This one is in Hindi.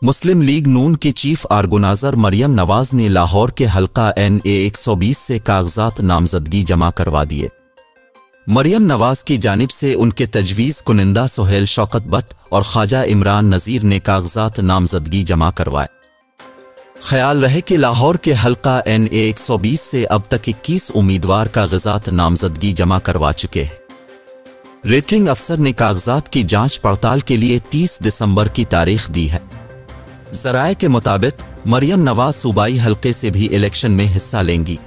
मुस्लिम लीग नून की चीफ आर्गोनाइजर मरियम नवाज ने लाहौर के हल्का NA 120 से कागजात नामजदगी जमा करवा दिए। मरियम नवाज की जानिब से उनके तजवीज़ कुनिंदा सुहेल शौकत बट और ख्वाजा इमरान नज़ीर ने कागजात नामजदगी जमा करवाए। ख्याल रहे कि लाहौर के हल्का NA 120 से अब तक 21 उम्मीदवार कागजात नामजदगी जमा करवा चुके हैं। रिटर्निंग अफसर ने कागजात की जांच पड़ताल के लिए 30 दिसंबर की तारीख दी है। ज़राए के मुताबिक मरियम नवाज सूबाई हल्के से भी इलेक्शन में हिस्सा लेंगी।